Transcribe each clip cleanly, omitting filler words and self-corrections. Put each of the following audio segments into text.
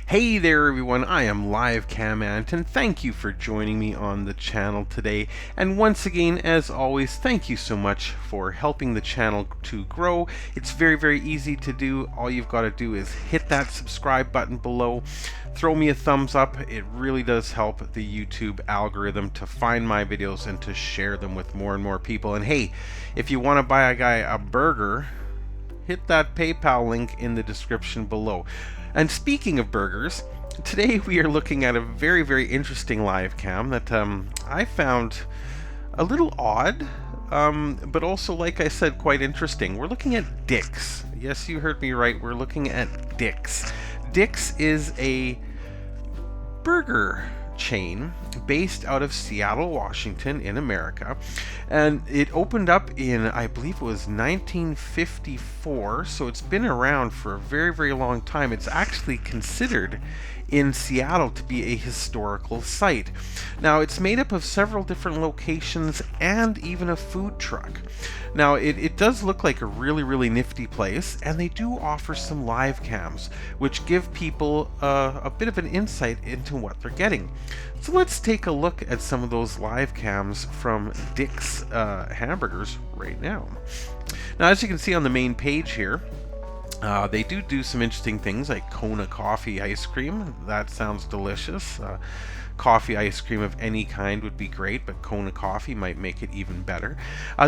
Hey there everyone, I am livecamant and thank you for joining me on the channel today. And once again, as always, thank you so much for helping the channel to grow. It's very easy to do. All you've got to do is hit that subscribe button below, throw me a thumbs up. It really does help the YouTube algorithm to find my videos and to share them with more and more people. And hey, if you want to buy a guy a burger, hit that PayPal link in the description below. And speaking of burgers, today we are looking at a very interesting live cam that I found a little odd, but also, like I said, quite interesting. We're looking at Dick's. Yes, you heard me right. We're looking at Dick's. Dick's is a burger chain based out of Seattle, Washington in America, and it opened up in, I believe it was 1954, so it's been around for a very long time. It's actually considered in Seattle to be a historical site. Now, it's made up of several different locations and even a food truck. Now, it does look like a really nifty place, and they do offer some live cams, which give people a bit of an insight into what they're getting. So let's take a look at some of those live cams from Dick's Hamburgers right now. Now, as you can see on the main page here, they do some interesting things like Kona coffee ice cream. That sounds delicious. Coffee ice cream of any kind would be great, but Kona coffee might make it even better.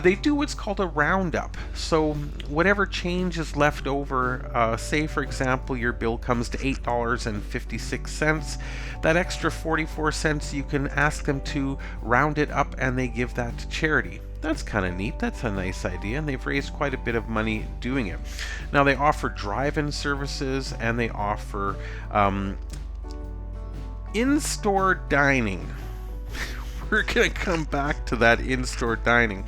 They do what's called a roundup. So whatever change is left over, say for example your bill comes to $8.56, that extra 44 cents you can ask them to round it up and they give that to charity. That's kind of neat. That's a nice idea, and they've raised quite a bit of money doing it. Now, they offer drive-in services, and they offer in-store dining. We're going to come back to that in-store dining.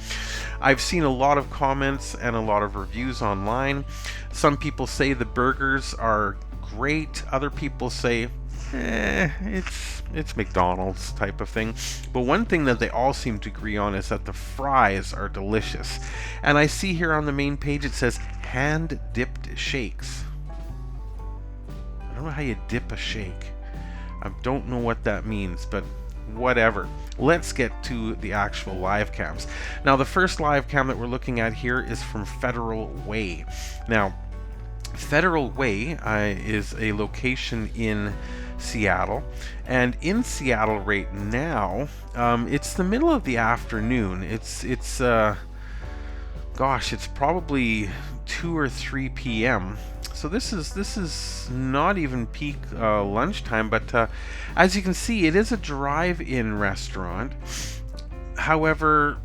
I've seen a lot of comments and a lot of reviews online. Some people say the burgers are great. Other people say, it's McDonald's type of thing. But one thing that they all seem to agree on is that the fries are delicious. And I see here on the main page it says hand-dipped shakes. I don't know how you dip a shake. I don't know what that means, but whatever. Let's get to the actual live cams. Now, the first live cam that we're looking at here is from Federal Way. Now, Federal Way is a location in Seattle, and in Seattle right now, it's the middle of the afternoon. It's probably 2 or 3 p.m. So this is not even peak lunchtime, but as you can see, it is a drive-in restaurant. However,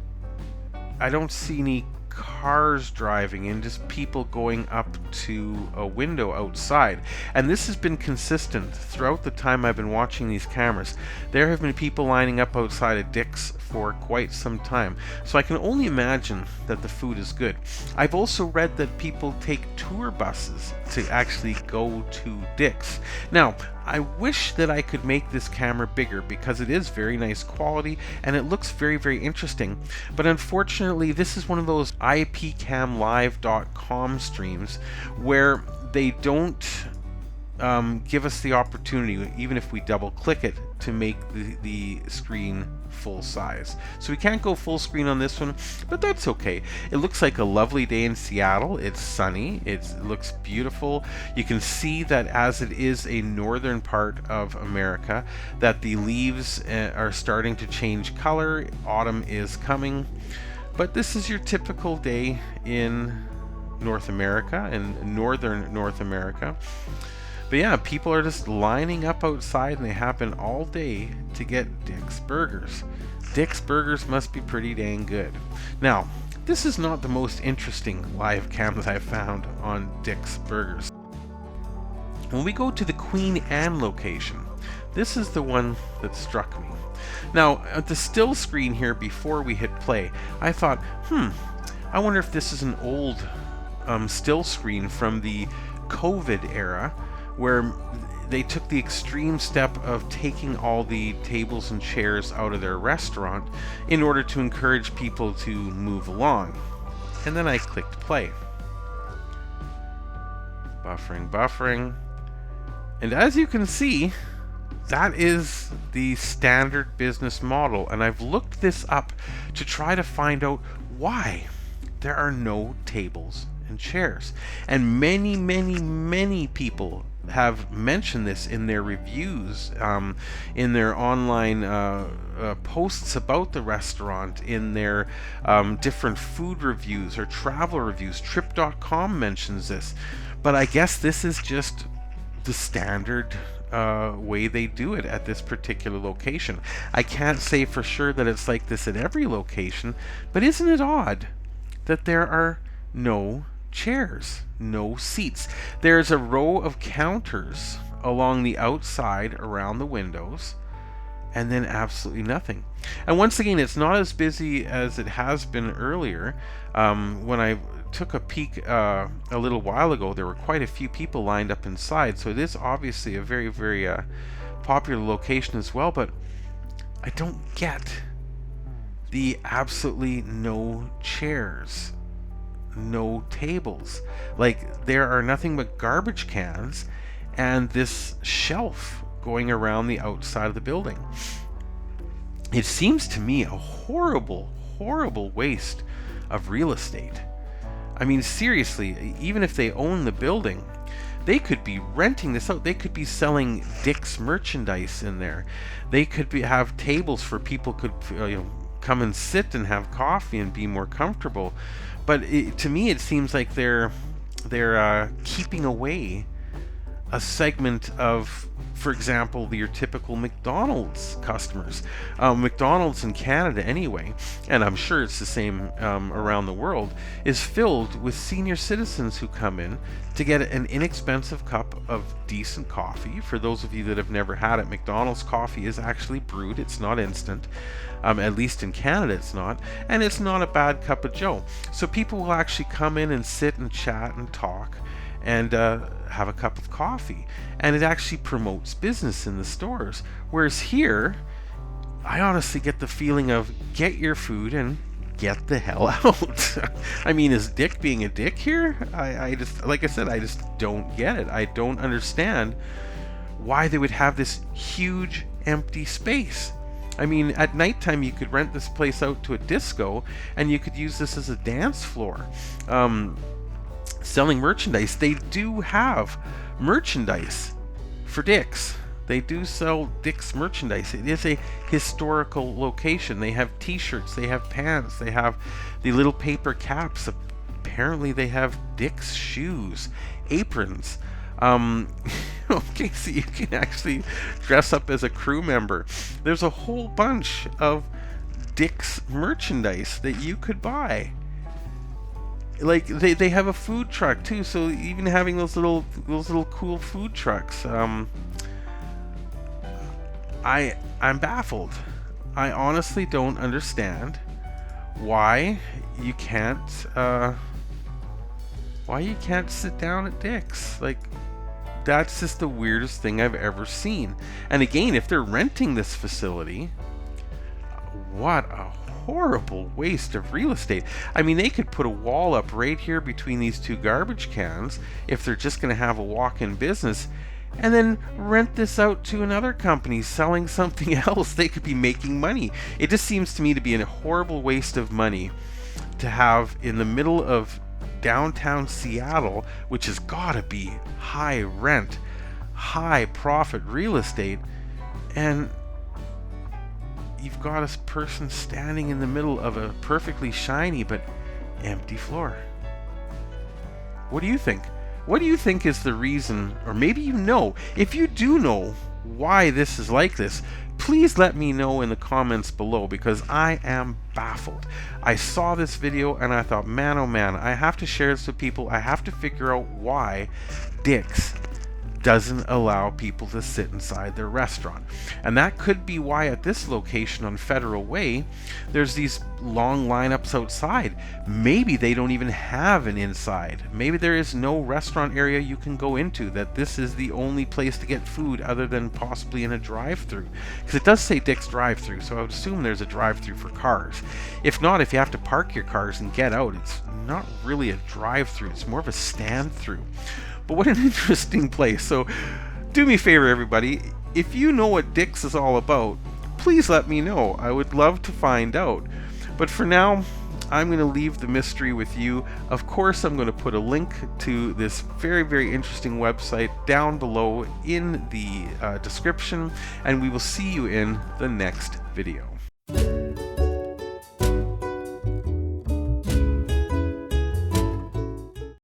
I don't see any cars driving in, just people going up to a window outside. And this has been consistent throughout the time I've been watching these cameras. There have been people lining up outside of Dick's for quite some time. So I can only imagine that the food is good. I've also read that people take tour buses to actually go to Dick's. Now, I wish that I could make this camera bigger because it is very nice quality and it looks very interesting. But unfortunately, this is one of those ipcamlive.com streams where they don't give us the opportunity, even if we double click it, to make the screen full size. So we can't go full screen on this one, but that's okay. It looks like a lovely day in Seattle. It's sunny. It looks beautiful. You can see that as it is a northern part of America, that the leaves are starting to change color. Autumn is coming. But this is your typical day in North America, in northern North America. But yeah, people are just lining up outside, and they happen all day to get Dick's Burgers. Dick's Burgers must be pretty dang good. Now, this is not the most interesting live cam that I've found on Dick's Burgers. When we go to the Queen Anne location, this is the one that struck me. Now, at the still screen here before we hit play, I thought, I wonder if this is an old still screen from the COVID era, where they took the extreme step of taking all the tables and chairs out of their restaurant in order to encourage people to move along. And then I clicked play. Buffering. And as you can see, that is the standard business model. And I've looked this up to try to find out why there are no tables and chairs. And many people have mentioned this in their reviews, in their online posts about the restaurant, in their different food reviews or travel reviews. Trip.com mentions this. But I guess this is just the standard way they do it at this particular location. I can't say for sure that it's like this at every location, but isn't it odd that there are no chairs, no seats? There's a row of counters along the outside around the windows, and then absolutely nothing. And once again, it's not as busy as it has been earlier. When I took a peek a little while ago, there were quite a few people lined up inside, so it is obviously a very popular location as well. But I don't get the absolutely no chairs, no tables. Like, there are nothing but garbage cans and this shelf going around the outside of the building. It seems to me a horrible waste of real estate. I mean, seriously, even if they own the building, they could be renting this out. They could be selling Dick's merchandise in there. They could have tables for people could come and sit and have coffee and be more comfortable. But to me, it seems like they're keeping away a segment of, for example, your typical McDonald's customers. McDonald's in Canada anyway, and I'm sure it's the same around the world, is filled with senior citizens who come in to get an inexpensive cup of decent coffee. For those of you that have never had it, McDonald's coffee is actually brewed. It's not instant. At least in Canada it's not. And it's not a bad cup of joe. So people will actually come in and sit and chat and talk and have a cup of coffee, and it actually promotes business in the stores. Whereas here, I honestly get the feeling of get your food and get the hell out. I mean, is Dick being a dick here? I just, like I said, I just don't get it. I don't understand why they would have this huge empty space. I mean, at nighttime you could rent this place out to a disco, and you could use this as a dance floor. Selling merchandise. They do have merchandise for Dick's. They do sell Dick's merchandise. It is a historical location. They have t-shirts, they have pants, they have the little paper caps. Apparently they have Dick's shoes, aprons. Okay, so you can actually dress up as a crew member. There's a whole bunch of Dick's merchandise that you could buy. Like, they have a food truck too, so even having those little cool food trucks, I'm baffled. I honestly don't understand why you can't sit down at Dick's. Like, that's just the weirdest thing I've ever seen. And again, if they're renting this facility, what a horrible waste of real estate. I mean, they could put a wall up right here between these two garbage cans if they're just going to have a walk-in business, and then rent this out to another company selling something else. They could be making money. It just seems to me to be a horrible waste of money to have in the middle of downtown Seattle, which has got to be high rent, high profit real estate, and you've got a person standing in the middle of a perfectly shiny but empty floor. What do you think? What do you think is the reason, or maybe you know, if you do know why this is like this, please let me know in the comments below, because I am baffled. I saw this video and I thought, man, oh man, I have to share this with people. I have to figure out why Dick's doesn't allow people to sit inside their restaurant. And that could be why at this location on Federal Way, there's these long lineups outside. Maybe they don't even have an inside. Maybe there is no restaurant area you can go into, that this is the only place to get food other than possibly in a drive-thru. Because it does say Dick's drive-thru, so I would assume there's a drive-thru for cars. If not, if you have to park your cars and get out, it's not really a drive-thru, it's more of a stand-thru. But what an interesting place. So do me a favor, everybody. If you know what Dix is all about, please let me know. I would love to find out. But for now, I'm going to leave the mystery with you. Of course, I'm going to put a link to this very, very interesting website down below in the description, and we will see you in the next video.